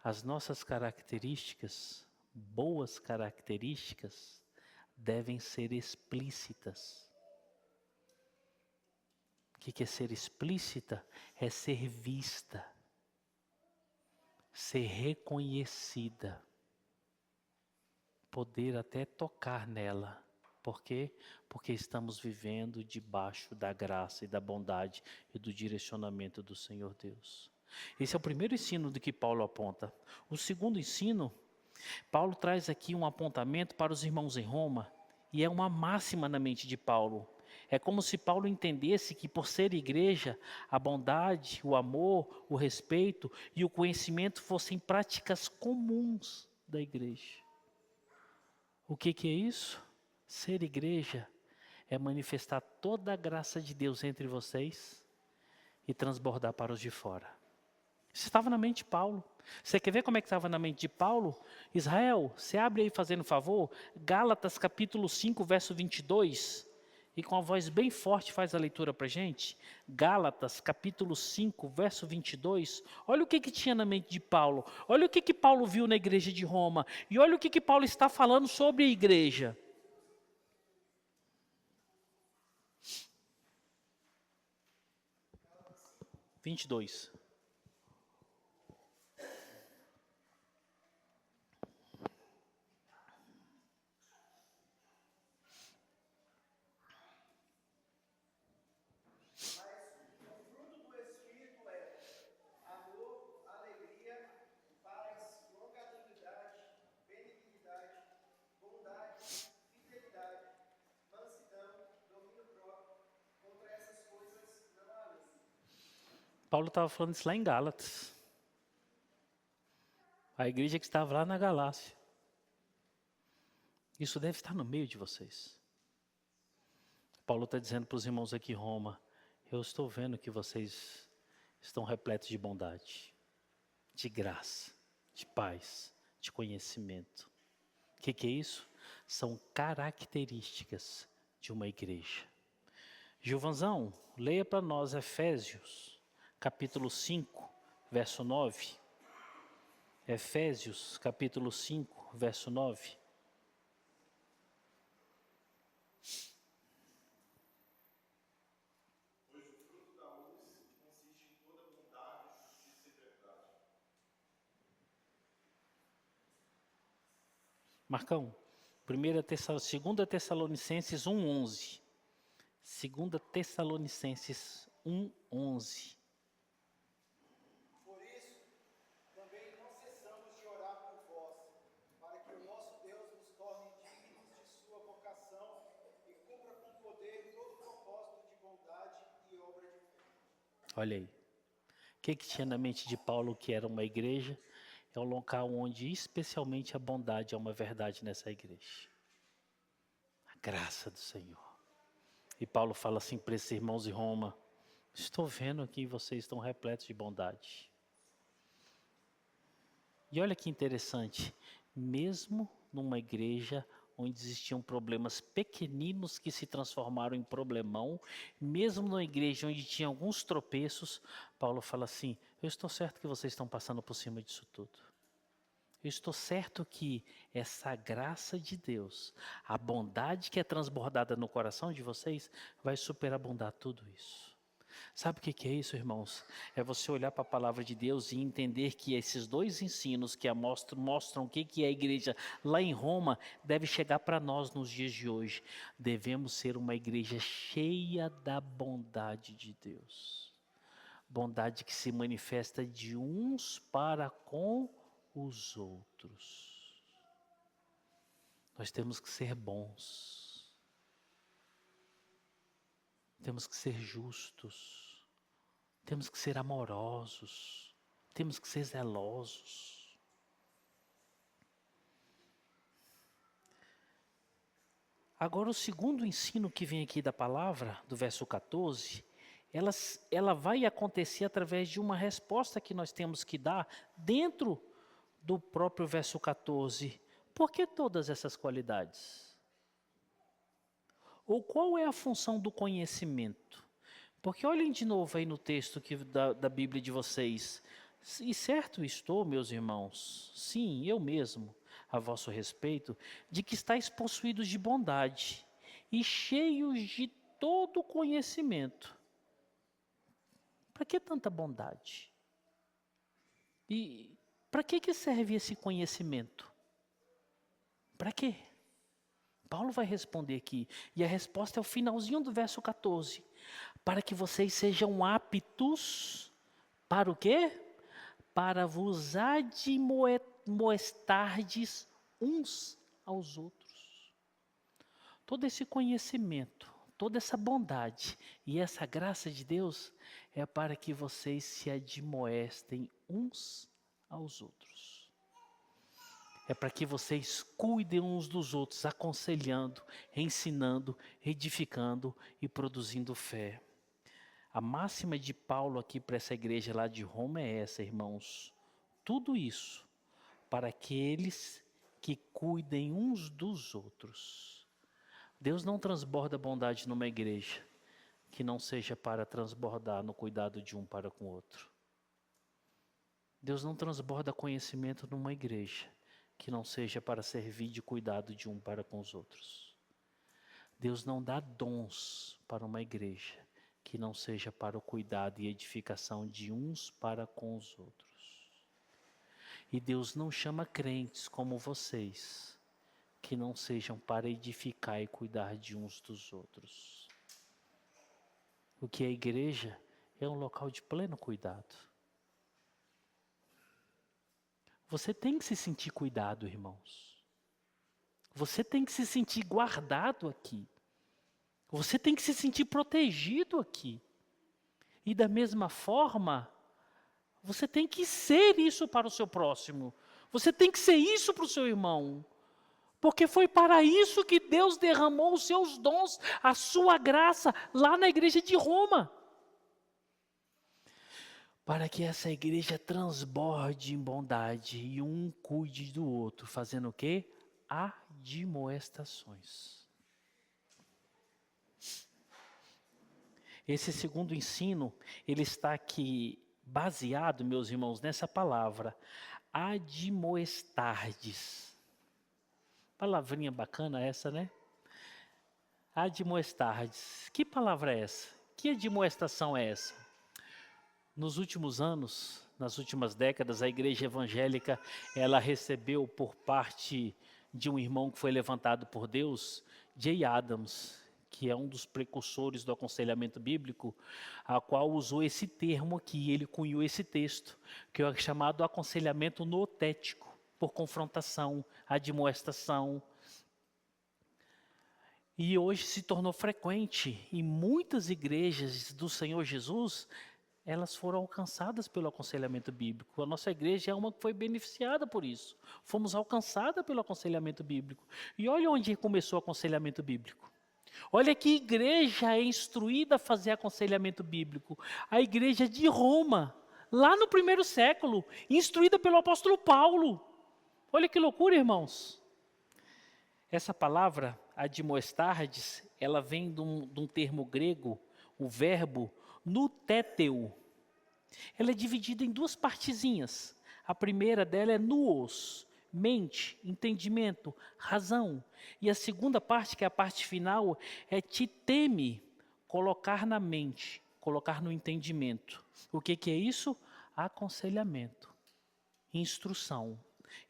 As nossas características, boas características, devem ser explícitas. O que é ser explícita? É ser vista, ser reconhecida, poder até tocar nela. Por quê? Porque estamos vivendo debaixo da graça e da bondade e do direcionamento do Senhor Deus. Esse é o primeiro ensino de que Paulo aponta. O segundo ensino, Paulo traz aqui um apontamento para os irmãos em Roma, e é uma máxima na mente de Paulo. É como se Paulo entendesse que por ser igreja, a bondade, o amor, o respeito e o conhecimento fossem práticas comuns da igreja. O que é isso? Ser igreja é manifestar toda a graça de Deus entre vocês e transbordar para os de fora. Isso estava na mente de Paulo. Você quer ver como é que estava na mente de Paulo? Israel, você abre aí fazendo favor, Gálatas capítulo 5, verso 22. E com a voz bem forte faz a leitura para a gente. Gálatas capítulo 5, verso 22. Olha o que tinha na mente de Paulo. Olha o que Paulo viu na igreja de Roma. E olha o que Paulo está falando sobre a igreja. Vinte e dois. Paulo estava falando isso lá em Gálatas. A igreja que estava lá na Galácia. Isso deve estar no meio de vocês. Paulo está dizendo para os irmãos aqui em Roma: eu estou vendo que vocês estão repletos de bondade, de graça, de paz, de conhecimento. O que é isso? São características de uma igreja. Gilvanzão, leia para nós Efésios, capítulo 5, verso 9. Efésios, capítulo 5, verso 9. Pois o fruto da luz consiste em toda bondade, justiça e verdade. Marcão, 2 Tessalonicenses 1:11. 2 Tessalonicenses 1:11. Por isso, também não cessamos de orar por vós, para que o nosso Deus vos torne dignos de sua vocação e cumpra com poder todo o propósito de bondade e obra de fé. Olha aí. O que tinha na mente de Paulo que era uma igreja? É um local onde especialmente a bondade é uma verdade nessa igreja. A graça do Senhor. E Paulo fala assim para esses irmãos de Roma: estou vendo que vocês estão repletos de bondade. E olha que interessante, mesmo numa igreja onde existiam problemas pequeninos que se transformaram em problemão, mesmo na igreja onde tinha alguns tropeços, Paulo fala assim: eu estou certo que vocês estão passando por cima disso tudo. Eu estou certo que essa graça de Deus, a bondade que é transbordada no coração de vocês, vai superabundar tudo isso. Sabe o que é isso, irmãos? É você olhar para a palavra de Deus e entender que esses dois ensinos que mostram o que é a igreja lá em Roma, deve chegar para nós nos dias de hoje. Devemos ser uma igreja cheia da bondade de Deus. Bondade que se manifesta de uns para com os outros. Nós temos que ser bons. Temos que ser justos, temos que ser amorosos, temos que ser zelosos. Agora o segundo ensino que vem aqui da palavra, do verso 14, ela vai acontecer através de uma resposta que nós temos que dar dentro do próprio verso 14. Por que todas essas qualidades? Ou qual é a função do conhecimento? Porque olhem de novo aí no texto da Bíblia de vocês. E certo estou, meus irmãos, sim, eu mesmo, a vosso respeito, de que estáis possuídos de bondade e cheios de todo conhecimento. Para que tanta bondade? E para que serve esse conhecimento? Para quê? Paulo vai responder aqui, e a resposta é o finalzinho do verso 14. Para que vocês sejam aptos para o quê? Para vos admoestardes uns aos outros. Todo esse conhecimento, toda essa bondade e essa graça de Deus é para que vocês se admoestem uns aos outros. É para que vocês cuidem uns dos outros, aconselhando, ensinando, edificando e produzindo fé. A máxima de Paulo aqui para essa igreja lá de Roma é essa, irmãos. Tudo isso para aqueles que cuidem uns dos outros. Deus não transborda bondade numa igreja que não seja para transbordar no cuidado de um para com o outro. Deus não transborda conhecimento numa igreja que não seja para servir de cuidado de um para com os outros. Deus não dá dons para uma igreja que não seja para o cuidado e edificação de uns para com os outros. E Deus não chama crentes como vocês que não sejam para edificar e cuidar de uns dos outros. O que é a igreja é um local de pleno cuidado. Você tem que se sentir cuidado, irmãos. Você tem que se sentir guardado aqui. Você tem que se sentir protegido aqui. E da mesma forma, você tem que ser isso para o seu próximo. Você tem que ser isso para o seu irmão. Porque foi para isso que Deus derramou os seus dons, a sua graça, lá na igreja de Roma. Para que essa igreja transborde em bondade e um cuide do outro, fazendo o quê? Admoestações. Esse segundo ensino, ele está aqui baseado, meus irmãos, nessa palavra, admoestardes. Palavrinha bacana essa, né? Admoestardes. Que palavra é essa? Que admoestação é essa? Nos últimos anos, nas últimas décadas, a igreja evangélica, ela recebeu por parte de um irmão que foi levantado por Deus, Jay Adams, que é um dos precursores do aconselhamento bíblico, a qual usou esse termo aqui, ele cunhou esse texto, que é chamado aconselhamento notético, por confrontação, admoestação. E hoje se tornou frequente, e muitas igrejas do Senhor Jesus, elas foram alcançadas pelo aconselhamento bíblico. A nossa igreja é uma que foi beneficiada por isso. Fomos alcançadas pelo aconselhamento bíblico. E olha onde começou o aconselhamento bíblico. Olha que igreja é instruída a fazer aconselhamento bíblico. A igreja de Roma, lá no 1º século, instruída pelo apóstolo Paulo. Olha que loucura, irmãos. Essa palavra, admoestardes, ela vem de um termo grego, o verbo nutéteu. Ela é dividida em duas partezinhas. A primeira dela é nous, mente, entendimento, razão. E a segunda parte, que é a parte final, é titeme, colocar na mente, colocar no entendimento. O que é isso? Aconselhamento, instrução.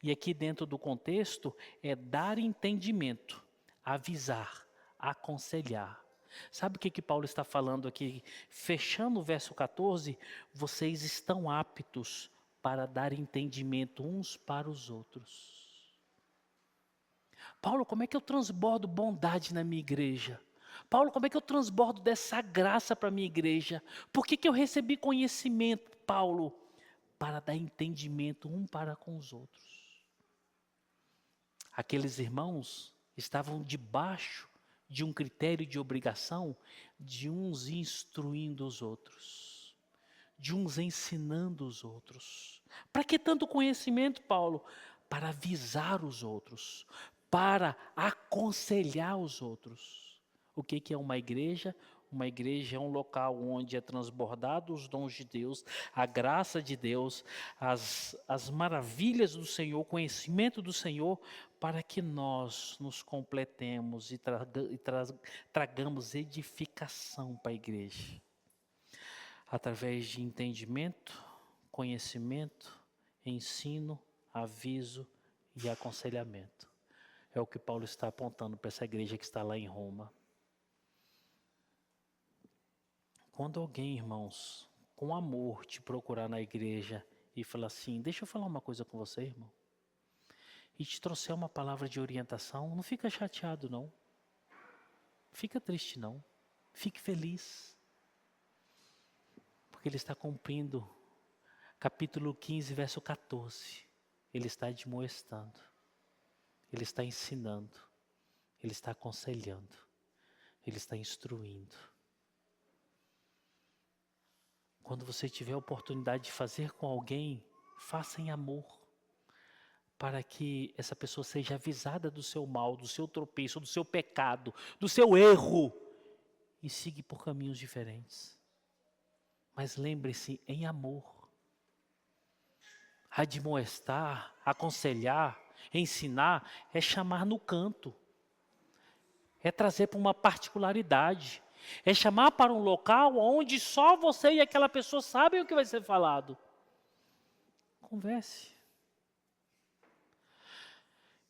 E aqui dentro do contexto é dar entendimento, avisar, aconselhar. Sabe o que Paulo está falando aqui? Fechando o verso 14, vocês estão aptos para dar entendimento uns para os outros. Paulo, como é que eu transbordo bondade na minha igreja? Paulo, como é que eu transbordo dessa graça para a minha igreja? Por que eu recebi conhecimento, Paulo? Para dar entendimento um para com os outros. Aqueles irmãos estavam debaixo de um critério de obrigação de uns instruindo os outros, de uns ensinando os outros. Para que tanto conhecimento, Paulo? Para avisar os outros, para aconselhar os outros. O que é uma igreja? Uma igreja é um local onde é transbordado os dons de Deus, a graça de Deus, as maravilhas do Senhor, o conhecimento do Senhor, para que nós nos completemos e tragamos edificação para a igreja. Através de entendimento, conhecimento, ensino, aviso e aconselhamento. É o que Paulo está apontando para essa igreja que está lá em Roma. Quando alguém, irmãos, com amor te procurar na igreja e falar assim, deixa eu falar uma coisa com você, irmão, e te trouxer uma palavra de orientação, não fica chateado não, fica triste não, fique feliz, porque ele está cumprindo capítulo 15, verso 14, ele está admoestando, ele está ensinando, ele está aconselhando, ele está instruindo. Quando você tiver a oportunidade de fazer com alguém, faça em amor, para que essa pessoa seja avisada do seu mal, do seu tropeço, do seu pecado, do seu erro, e siga por caminhos diferentes. Mas lembre-se, em amor. Admoestar, aconselhar, ensinar, é chamar no canto, é trazer para uma particularidade. É chamar para um local onde só você e aquela pessoa sabem o que vai ser falado. Converse.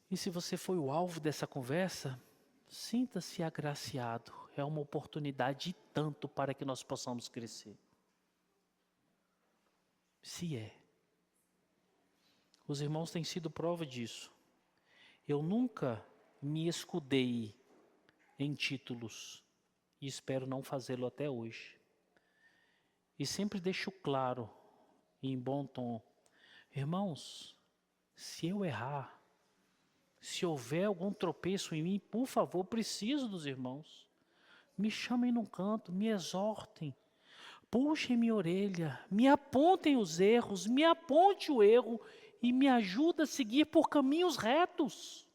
E se você foi o alvo dessa conversa, sinta-se agraciado. É uma oportunidade e tanto para que nós possamos crescer. Se é. Os irmãos têm sido prova disso. Eu nunca me escudei em títulos. E espero não fazê-lo até hoje. E sempre deixo claro, e em bom tom, irmãos, se eu errar, se houver algum tropeço em mim, por favor, preciso dos irmãos. Me chamem num canto, me exortem, puxem minha orelha, me apontem os erros, me aponte o erro e me ajuda a seguir por caminhos retos.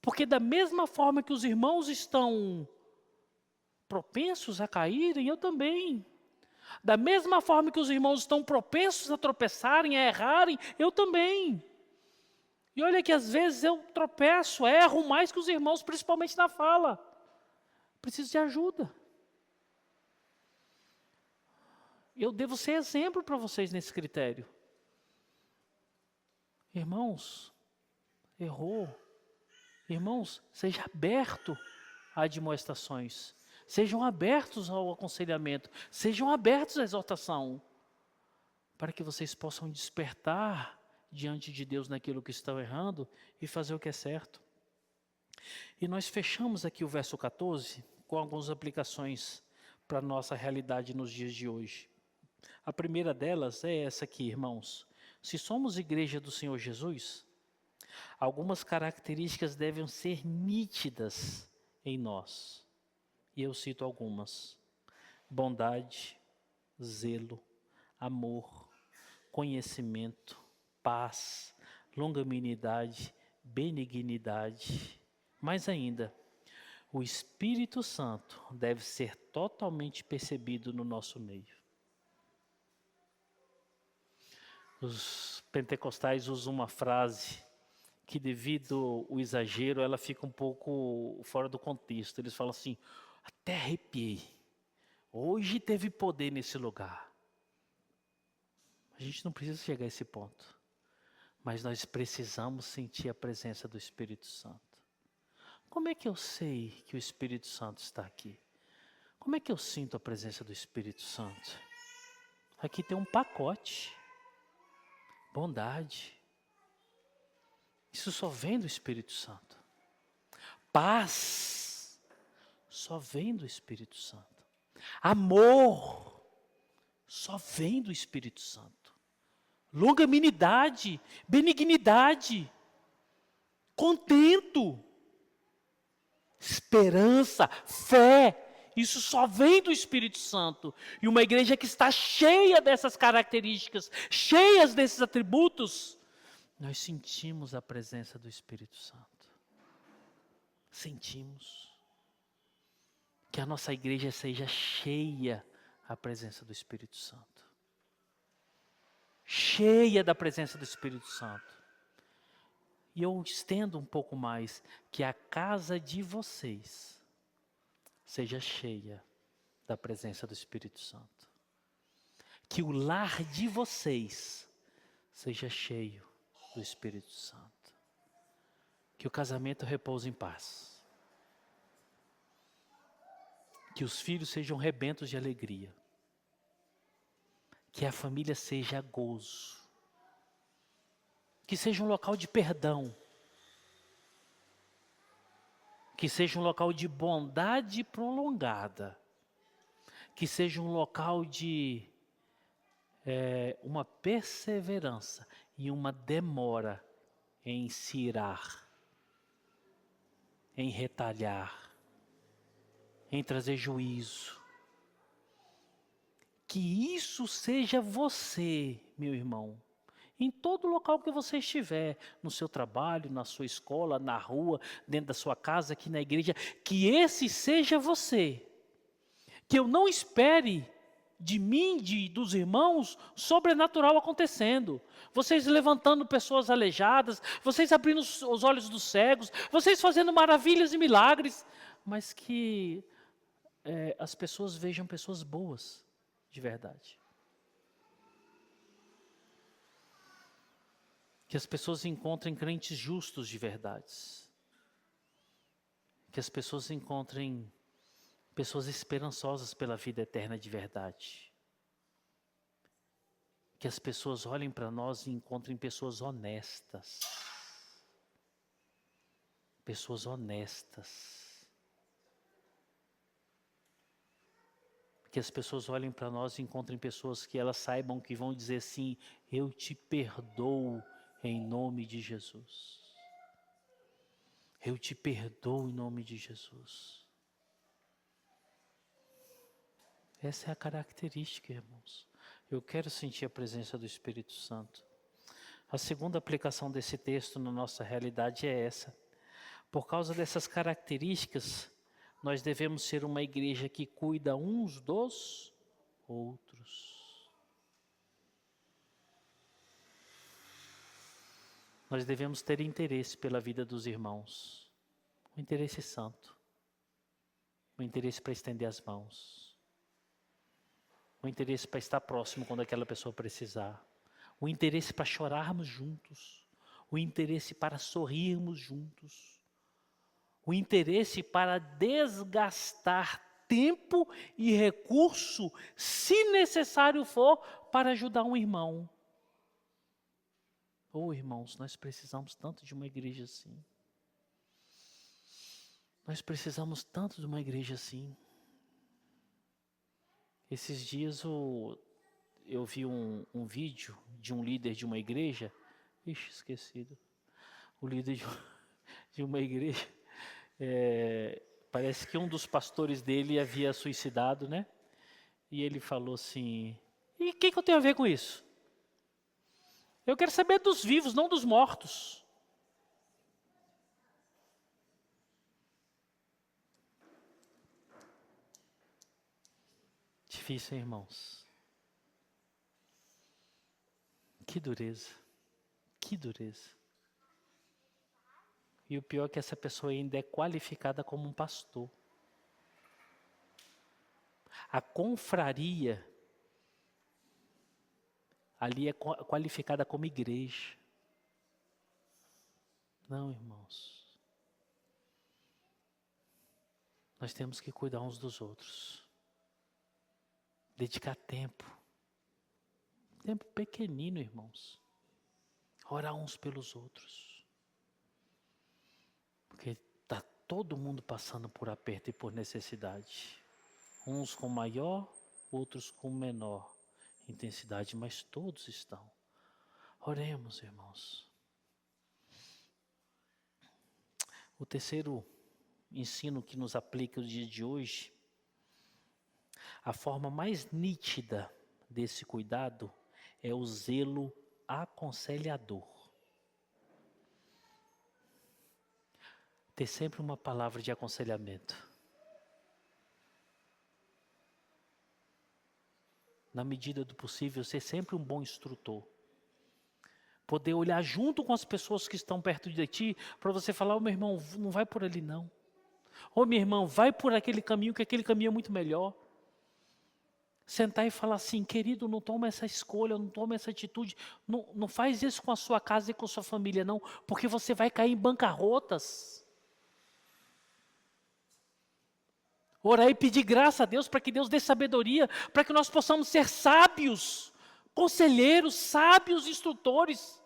Porque da mesma forma que os irmãos estão propensos a caírem, eu também. Da mesma forma que os irmãos estão propensos a tropeçarem, a errarem, eu também. E olha que às vezes eu tropeço, erro mais que os irmãos, principalmente na fala. Preciso de ajuda. Eu devo ser exemplo para vocês nesse critério. Irmãos, errou. Irmãos, seja aberto a admoestações. Sejam abertos ao aconselhamento, sejam abertos à exortação, para que vocês possam despertar diante de Deus naquilo que estão errando e fazer o que é certo. E nós fechamos aqui o verso 14 com algumas aplicações para a nossa realidade nos dias de hoje. A primeira delas é essa aqui, irmãos. Se somos igreja do Senhor Jesus, algumas características devem ser nítidas em nós. E eu cito algumas: bondade, zelo, amor, conhecimento, paz, longanimidade, benignidade. Mais ainda, o Espírito Santo deve ser totalmente percebido no nosso meio. Os pentecostais usam uma frase que, devido ao exagero, ela fica um pouco fora do contexto. Eles falam assim: até arrepiei. Hoje teve poder nesse lugar. A gente não precisa chegar a esse ponto. Mas nós precisamos sentir a presença do Espírito Santo. Como é que eu sei que o Espírito Santo está aqui? Como é que eu sinto a presença do Espírito Santo? Aqui tem um pacote. Bondade. Isso só vem do Espírito Santo. Paz. Só vem do Espírito Santo. Amor. Só vem do Espírito Santo. Longanimidade, benignidade, contento, esperança, fé, isso só vem do Espírito Santo. E uma igreja que está cheia dessas características, cheias desses atributos, nós sentimos a presença do Espírito Santo. Sentimos. Que a nossa igreja seja cheia da presença do Espírito Santo. Cheia da presença do Espírito Santo. E eu estendo um pouco mais, que a casa de vocês seja cheia da presença do Espírito Santo. Que o lar de vocês seja cheio do Espírito Santo. Que o casamento repouse em paz. Que os filhos sejam rebentos de alegria. Que a família seja gozo. Que seja um local de perdão. Que seja um local de bondade prolongada. Que seja um local de uma perseverança e uma demora em se irar, em retalhar, em trazer juízo. Que isso seja você, meu irmão, em todo local que você estiver, no seu trabalho, na sua escola, na rua, dentro da sua casa, aqui na igreja, que esse seja você. Que eu não espere de mim, dos irmãos, sobrenatural acontecendo. Vocês levantando pessoas aleijadas, vocês abrindo os olhos dos cegos, vocês fazendo maravilhas e milagres, mas que as pessoas vejam pessoas boas, de verdade. Que as pessoas encontrem crentes justos de verdade. Que as pessoas encontrem pessoas esperançosas pela vida eterna de verdade. Que as pessoas olhem para nós e encontrem pessoas honestas. Pessoas honestas. Que as pessoas olhem para nós e encontrem pessoas que elas saibam que vão dizer assim: eu te perdoo em nome de Jesus. Eu te perdoo em nome de Jesus. Essa é a característica, irmãos. Eu quero sentir a presença do Espírito Santo. A segunda aplicação desse texto na nossa realidade é essa. Por causa dessas características, nós devemos ser uma igreja que cuida uns dos outros. Nós devemos ter interesse pela vida dos irmãos. Um interesse santo. Um interesse para estender as mãos. O interesse para estar próximo quando aquela pessoa precisar. O interesse para chorarmos juntos. O interesse para sorrirmos juntos. O interesse para desgastar tempo e recurso, se necessário for, para ajudar um irmão. Irmãos, nós precisamos tanto de uma igreja assim. Nós precisamos tanto de uma igreja assim. Esses dias eu vi um vídeo de um líder de uma igreja. Esquecido. O líder de uma igreja. Parece que um dos pastores dele havia suicidado, né? E ele falou assim: e o que eu tenho a ver com isso? Eu quero saber dos vivos, não dos mortos. difícil, hein, irmãos? Que dureza. Que dureza. E o pior é que essa pessoa ainda é qualificada como um pastor. A confraria ali é qualificada como igreja. Não, irmãos. Nós temos que cuidar uns dos outros. Dedicar tempo. Tempo pequenino, irmãos. Orar uns pelos outros. Porque está todo mundo passando por aperto e por necessidade. Uns com maior, outros com menor intensidade, mas todos estão. Oremos, irmãos. O terceiro ensino que nos aplica o dia de hoje, a forma mais nítida desse cuidado é o zelo aconselhador. Ter sempre uma palavra de aconselhamento. Na medida do possível, ser sempre um bom instrutor. Poder olhar junto com as pessoas que estão perto de ti, para você falar, meu irmão, não vai por ali não. Meu irmão, vai por aquele caminho, que aquele caminho é muito melhor. Sentar e falar assim, querido, não toma essa escolha, não toma essa atitude, não faz isso com a sua casa e com a sua família não, porque você vai cair em bancarrotas. Orar e pedir graça a Deus para que Deus dê sabedoria, para que nós possamos ser sábios, conselheiros, sábios, instrutores,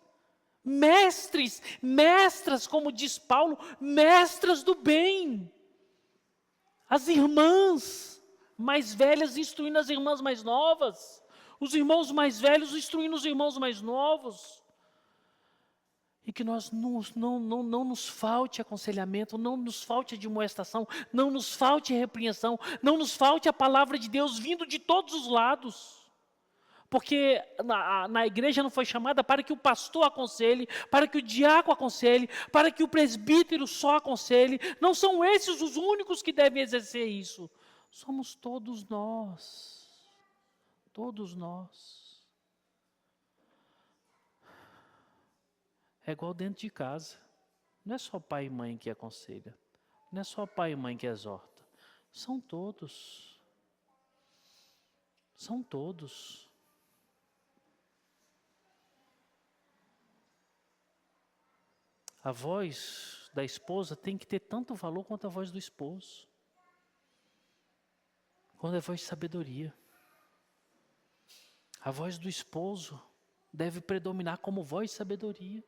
mestres, mestras, como diz Paulo, mestras do bem. As irmãs mais velhas instruindo as irmãs mais novas, os irmãos mais velhos instruindo os irmãos mais novos. E que nós não nos falte aconselhamento, não nos falte admoestação, não nos falte repreensão, não nos falte a palavra de Deus vindo de todos os lados. Porque na igreja não foi chamada para que o pastor aconselhe, para que o diácono aconselhe, para que o presbítero só aconselhe. Não são esses os únicos que devem exercer isso. Somos todos nós. Todos nós. É igual dentro de casa. Não é só pai e mãe que aconselha. Não é só pai e mãe que exorta. São todos. São todos. A voz da esposa tem que ter tanto valor quanto a voz do esposo. Quando é voz de sabedoria. A voz do esposo deve predominar como voz de sabedoria.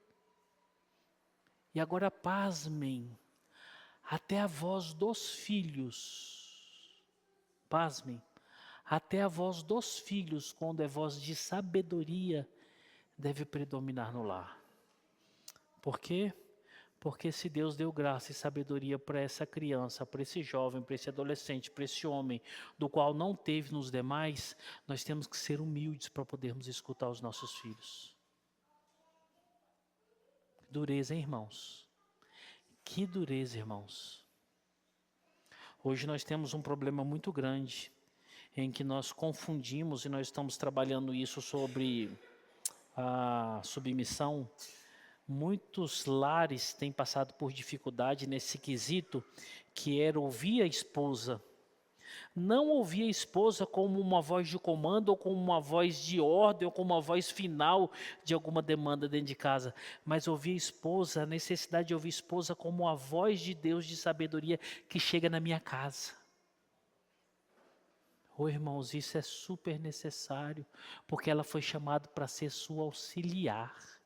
E agora pasmem, até a voz dos filhos, pasmem, até a voz dos filhos, quando é voz de sabedoria, deve predominar no lar. Por quê? Porque se Deus deu graça e sabedoria para essa criança, para esse jovem, para esse adolescente, para esse homem, do qual não teve nos demais, nós temos que ser humildes para podermos escutar os nossos filhos. Dureza, hein, irmãos? Que dureza, irmãos. Hoje nós temos um problema muito grande, em que nós confundimos, e nós estamos trabalhando isso sobre a submissão. Muitos lares têm passado por dificuldade nesse quesito, que era ouvir a esposa. Não ouvir a esposa como uma voz de comando, ou como uma voz de ordem, ou como uma voz final de alguma demanda dentro de casa. Mas ouvir a esposa, a necessidade de ouvir a esposa como a voz de Deus de sabedoria que chega na minha casa. Irmãos, isso é super necessário, porque ela foi chamada para ser sua auxiliar.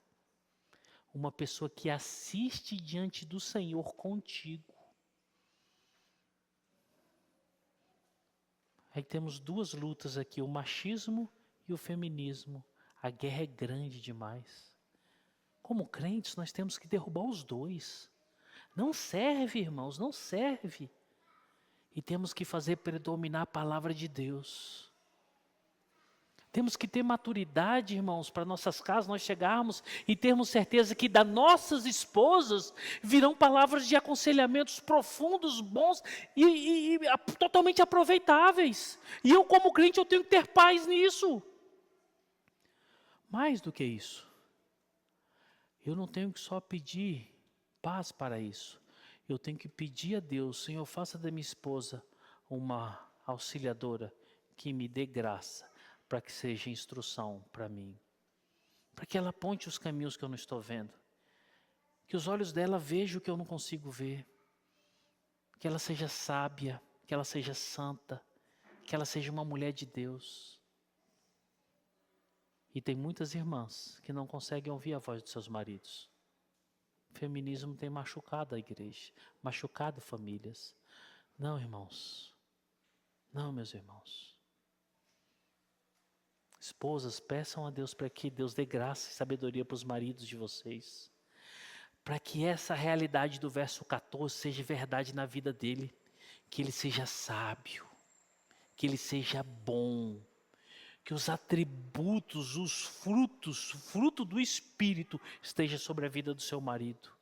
Uma pessoa que assiste diante do Senhor contigo. Aí temos duas lutas aqui, o machismo e o feminismo. A guerra é grande demais. Como crentes, nós temos que derrubar os dois. Não serve, irmãos, não serve. E temos que fazer predominar a palavra de Deus. Temos que ter maturidade, irmãos, para nossas casas nós chegarmos e termos certeza que das nossas esposas virão palavras de aconselhamentos profundos, bons e totalmente aproveitáveis. E eu, como crente, eu tenho que ter paz nisso. Mais do que isso, eu não tenho que só pedir paz para isso. Eu tenho que pedir a Deus, Senhor, faça da minha esposa uma auxiliadora que me dê graça, para que seja instrução para mim. Para que ela aponte os caminhos que eu não estou vendo. Que os olhos dela vejam o que eu não consigo ver. Que ela seja sábia, que ela seja santa, que ela seja uma mulher de Deus. E tem muitas irmãs que não conseguem ouvir a voz dos seus maridos. O feminismo tem machucado a igreja, machucado famílias. Não, irmãos. Não, meus irmãos. Esposas, peçam a Deus para que Deus dê graça e sabedoria para os maridos de vocês. Para que essa realidade do verso 14 seja verdade na vida dele. Que ele seja sábio. Que ele seja bom. Que os atributos, os frutos, fruto do Espírito esteja sobre a vida do seu marido.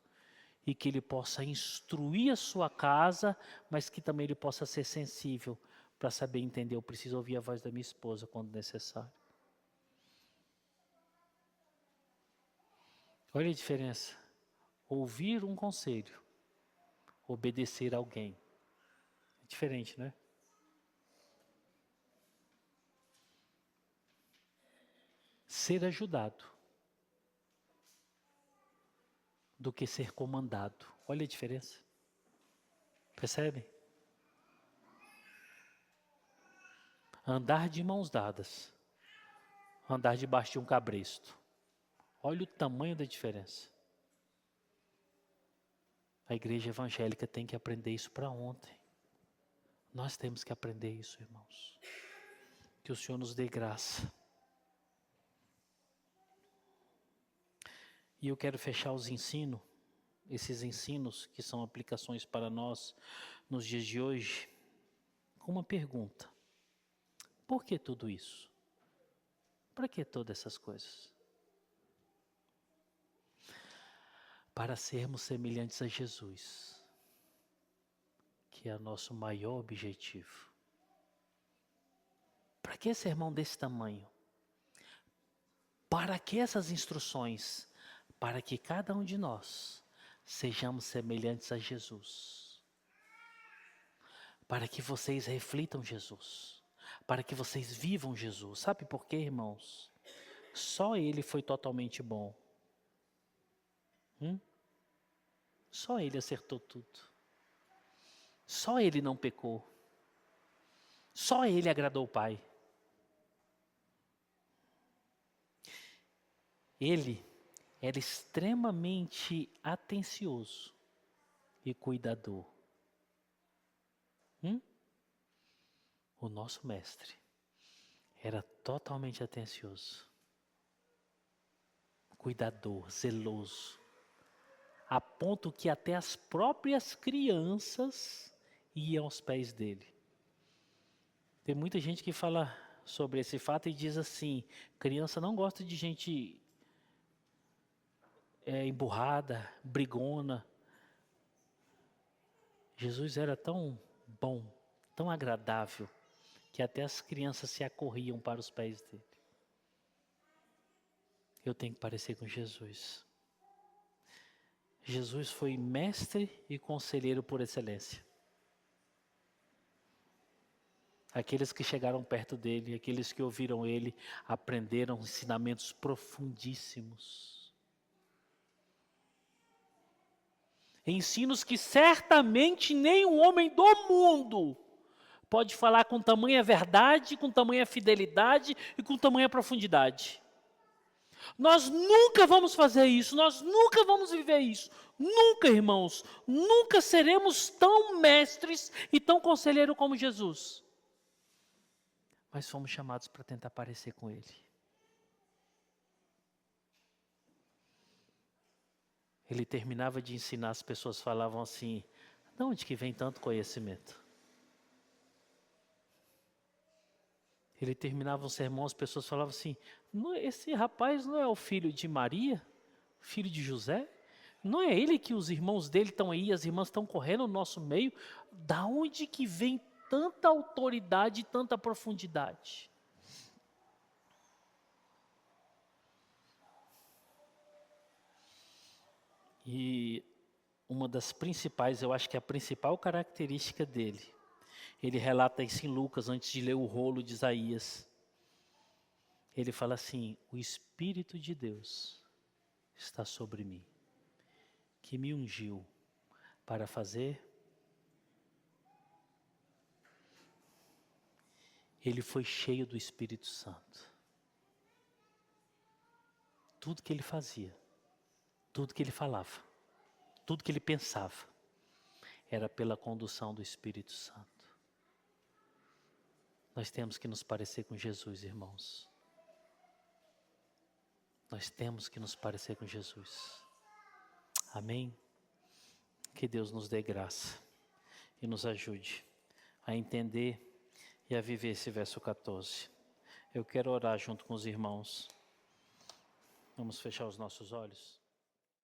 E que ele possa instruir a sua casa, mas que também ele possa ser sensível para saber entender. Eu preciso ouvir a voz da minha esposa quando necessário. Olha a diferença. Ouvir um conselho, obedecer a alguém. É diferente, né? Ser ajudado do que ser comandado. Olha a diferença. Percebem? Andar de mãos dadas. Andar debaixo de um cabresto. Olha o tamanho da diferença. A igreja evangélica tem que aprender isso para ontem. Nós temos que aprender isso, irmãos. Que o Senhor nos dê graça. E eu quero fechar esses ensinos que são aplicações para nós nos dias de hoje, com uma pergunta. Por que tudo isso? Para que todas essas coisas? Para sermos semelhantes a Jesus, que é o nosso maior objetivo. Para que sermão desse tamanho? Para que essas instruções? Para que cada um de nós sejamos semelhantes a Jesus. Para que vocês reflitam Jesus. Para que vocês vivam Jesus. Sabe por quê, irmãos? Só Ele foi totalmente bom. Só Ele acertou tudo. Só Ele não pecou. Só Ele agradou o Pai. Ele era extremamente atencioso e cuidador. O nosso mestre era totalmente atencioso, cuidador, zeloso, a ponto que até as próprias crianças iam aos pés dele. Tem muita gente que fala sobre esse fato e diz assim, criança não gosta de gente emburrada, brigona. Jesus era tão bom, tão agradável, que até as crianças se acorriam para os pés dele. Eu tenho que parecer com Jesus. Jesus foi mestre e conselheiro por excelência. Aqueles que chegaram perto dele, aqueles que ouviram ele, aprenderam ensinamentos profundíssimos. Ensinos que certamente nenhum homem do mundo pode falar com tamanha verdade, com tamanha fidelidade e com tamanha profundidade. Nós nunca vamos fazer isso, nós nunca vamos viver isso. Nunca, irmãos, nunca seremos tão mestres e tão conselheiro como Jesus. Mas fomos chamados para tentar parecer com Ele. Ele terminava de ensinar, as pessoas falavam assim, de onde que vem tanto conhecimento? Ele terminava o sermão, as pessoas falavam assim: esse rapaz não é o filho de Maria, filho de José? Não é ele que os irmãos dele estão aí, as irmãs estão correndo no nosso meio? Da onde que vem tanta autoridade e tanta profundidade? E uma das principais, eu acho que a principal característica dele, ele relata isso em Lucas, antes de ler o rolo de Isaías. Ele fala assim: o Espírito de Deus está sobre mim, que me ungiu para fazer. Ele foi cheio do Espírito Santo. Tudo que ele fazia, tudo que ele falava, tudo que ele pensava, era pela condução do Espírito Santo. Nós temos que nos parecer com Jesus, irmãos. Nós temos que nos parecer com Jesus. Amém? Que Deus nos dê graça e nos ajude a entender e a viver esse verso 14. Eu quero orar junto com os irmãos. Vamos fechar os nossos olhos.